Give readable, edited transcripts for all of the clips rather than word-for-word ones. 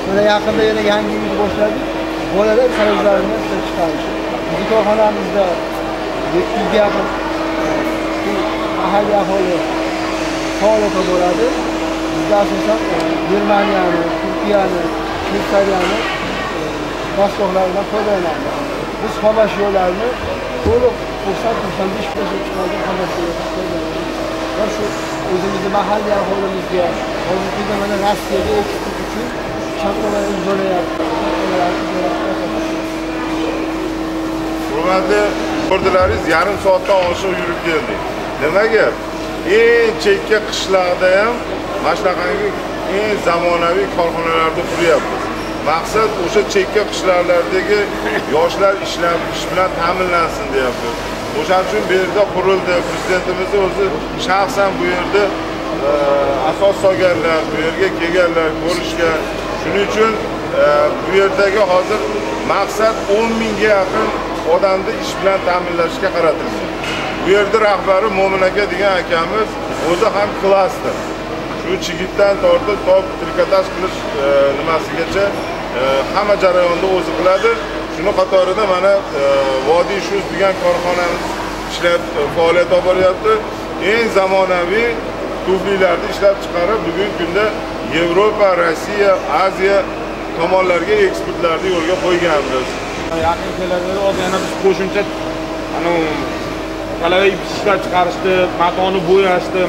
Böyle yakında yine hangi yüzü boşladık. Böyle sarıcılarını çıkarmışız. Bizim korkhanamızda 700'e yakın mahalle aholi faoliyete bo'ladi. Bizde asosan Germaniyani, Turkiyani, Shveysariyani boshliqlaridan foydalanamiz. Biz xomashyo yo'llarini to'liq xursand ish qilib chiqargan xomashyo yo'llarini va shu o'zimizni mahalliy aholimizga hozirgi mana Rossiyaga eksport uchun shartnomalar imzolayapti. Hurmatli ko'rdilaringiz, yarim soatdan oshiq yurib keldik. Nimaga? Eng chekka qishloqda ham mana shunaqangi eng zamonaviy korxonalarda quryapmiz. Maqsad o'sha chekka qishloqlardagi yoshlar ish bilan ta'minlansin deyapmiz. O'shaning uchun bu yerda qurildi. Prezidentimiz o'zi shaxsan bu yerda asos solganlar, bu yerga kelganlar ko'rishga. Shuning uchun bu yerdagi hozir maqsad 10 mingga yaqin odamni ish bilan ta'minlashga qaratilgan. Bu yerda rahbari Mo'min aka degan akamiz o'zi ham klaster. Shu chigitdan tortib top trikotaj qilish nimasigacha hamma jarayonni o'zi qiladi. Shuni qatorida mana Vodiy Shuz degan korxonamiz ishlab faoliyat olib boryapti. Eng zamonaviy tuflilarni ishlab chiqarib, bugungi kunda Yevropa, Rossiya, Aziya tomonlarga eksportlarni yo'lga qo'yganmiz. Yaqin kelajakda hozir yana biz qo'shimcha qalay ishlab chiqarishni, matoni bo'yashni,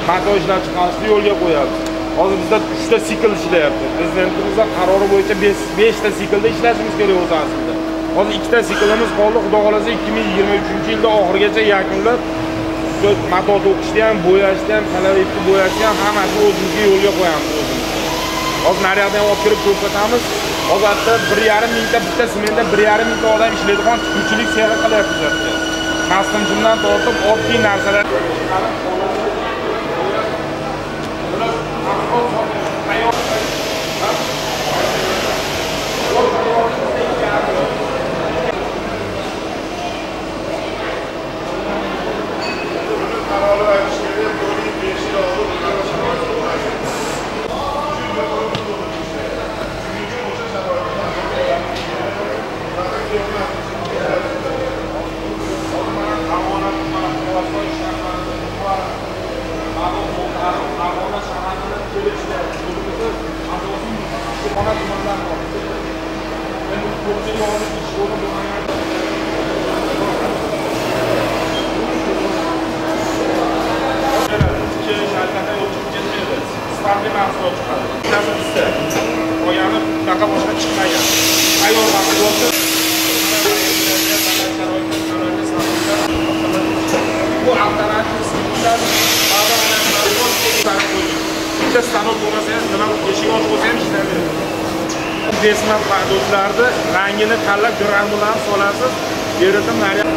mato ishlab chiqarishni yo'lga qo'yamiz. Hozir bizda 3 ta sikl ishlayapti. Prezidentimizning qarori bo'yicha 5 ta siklda ishlashimiz kerak o'zi aslida. Hozir 2 ta siklimiz qoldi. Xudo xolasa 2023-yilda oxirigacha yakunlab mato to'qishni ham, bo'yashni ham, qalayibni bo'yashni ham hammasini o'zimizga yo'lga qo'yamiz o'zimiz. Hozir naryoqdan olib kirib ko'rsatamiz. Hozirda 1,5 mingta bitta smentda 1,5 mingta odam ishlaydigan tikuvchilik sexi qilyapmiz bizda. Kastimchimdan tortib oddiy narsalar Desmat do'stlarni rangini tanlab granullarni solasiz. Yerda naryoq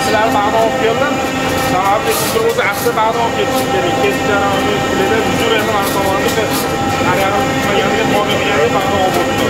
Sizlar bana olib keldim. Sababi siz o'zi asli bana olib ketish kerak. Kesib jarayonni biladi. Hujur endi mana tomonda qarayam yangi qonunga bana olib o'tdi.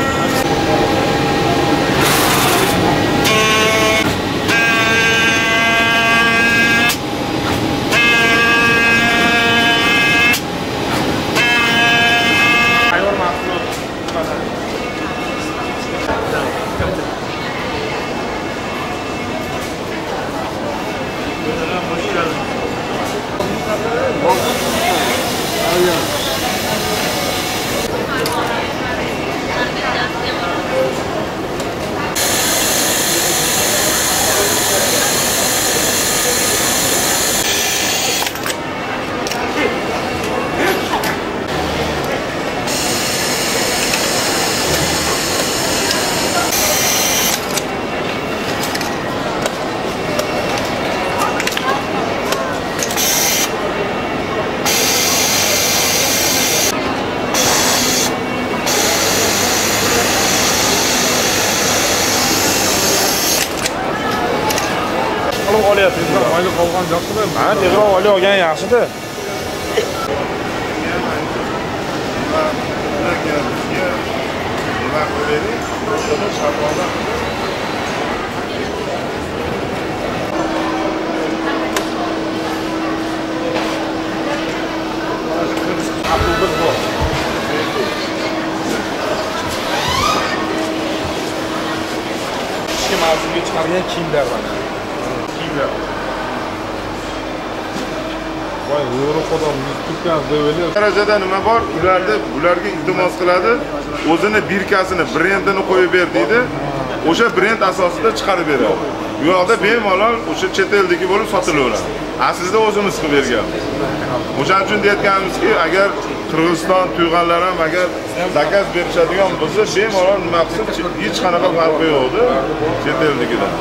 Olyapsiz, mayli qolgan yaxshida. Ha, tezroq olib olgan yaxshida. Kim mavzuga chiqargan kiyimlar bor. Voy, Yevropadan biz Turkiyani deb darajada nima bor? Ularga iltimos qiladi, o'zini birkasini, brendini qo'yib ber deydi. O'sha brend asosida chiqarib beradi. Bu yoqda bemalol o'sha chet eldagi bo'lib sotilaveradi. Aslida o'zimiz qilib berganmiz. O'shaning uchun deyotganimizki, agar Qirg'iziston tuyg'anlar ham agar zakaz berishadigan bo'lsa, bemalol nima qilsin, hech qanaqa farqi yo'qdi chet eldagidan.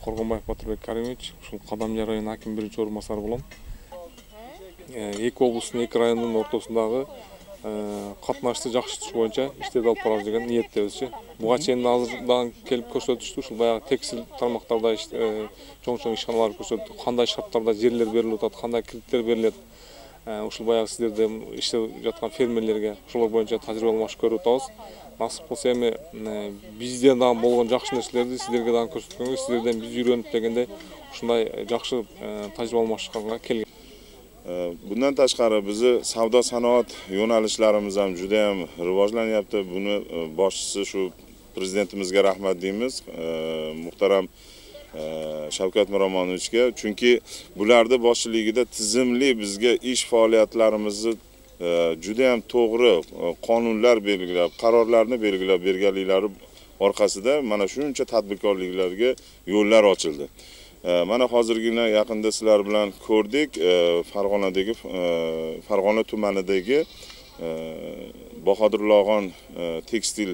Qo'rg'onboyev Karimович, shu Qadamja rayoni hokim birinchi o'rinbosari bo'laman. Ikki oblastning ikki rayonning o'rtasidagi qatnashni yaxshitish bo'yicha ishlar olib boramiz degan niyatdamizchi. Bugacha endi hozirdan kelib ko'rsatishdi, shu boya tekstil tarmoqlarda cho'ng-cho'ng ishxonalar ko'rsatdi. Qanday shartlarda yerlar beriladi, qanday kreditlar beriladi. Shu boya sizlarda ishlar yotgan fermerlarga shular bo'yicha tajriba almashib ko'rib o'tamiz. Nasib bo'lsa ham bizdan bo'lgan yaxshi narsalarni sizlarga ham ko'rsatganmiz. Sizlardan biz o'rganib deganda shunday yaxshi tajriba almashishga kelgan. Bundan tashqari bizni savdo sanoat yo'nalishlarimiz ham juda ham rivojlanyapti. Buni boshchisi shu prezidentimizga rahmat deymiz. Muhtaram Shavkat Miromonovichga, chunki bularni boshchiligida tizimli bizga ish faoliyatlarimizni juda ham to'g'ri qonunlar belgilab, qarorlarni belgilab berganliklari orqasida mana shuncha tadbirkorliklarga yo'llar ochildi. Mana hozirgina yaqinda sizlar bilan ko'rdik, Farg'ona tumanidagi Bahodir Log'on tekstil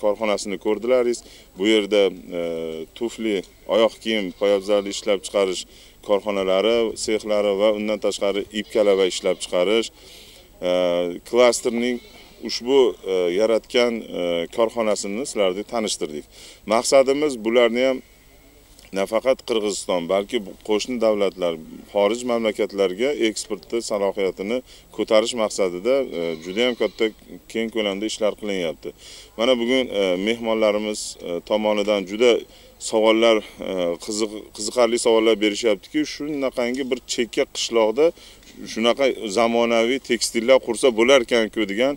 korxonasini ko'rdilaringiz. Bu yerda tufli, oyoq kiyim, poyabzal ishlab chiqarish korxonalari, sexlari va undan tashqari ip-kalava ishlab chiqarish klasterning ushbu yaratgan korxonasini sizlarga tanishtirdik. Maqsadimiz bularni ham nafaqat Qirg'iziston, balki qo'shni davlatlar, xorij mamlakatlarga eksportni salohiyatini ko'tarish maqsadida juda ham katta keng ko'lamda ishlar qilinyapti. Mana bugun mehmonlarimiz tomonidan juda savollar, qiziqarli savollar berishyaptiki, shunaqangi bir chekka qishloqda shunaqa zamonaviy tekstillar qursa bo'larkan-ku degan,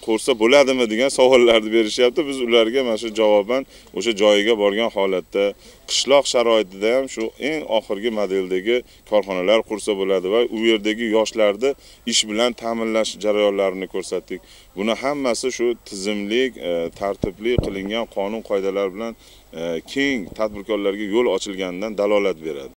qursa bo'ladimi degan savollarni berishyapti. Biz ularga mana shu javoban o'sha joyiga borgan holatda qishloq sharoitida ham shu eng oxirgi modeldagi korxonalar qursa bo'ladi va u yerdagi yoshlarni ish bilan ta'minlash jarayonlarini ko'rsatdik. Buni hammasi shu tizimli, tartibli qilingan qonun qoidalar bilan keng tadbirkorlarga yo'l ochilganidan dalolat beradi.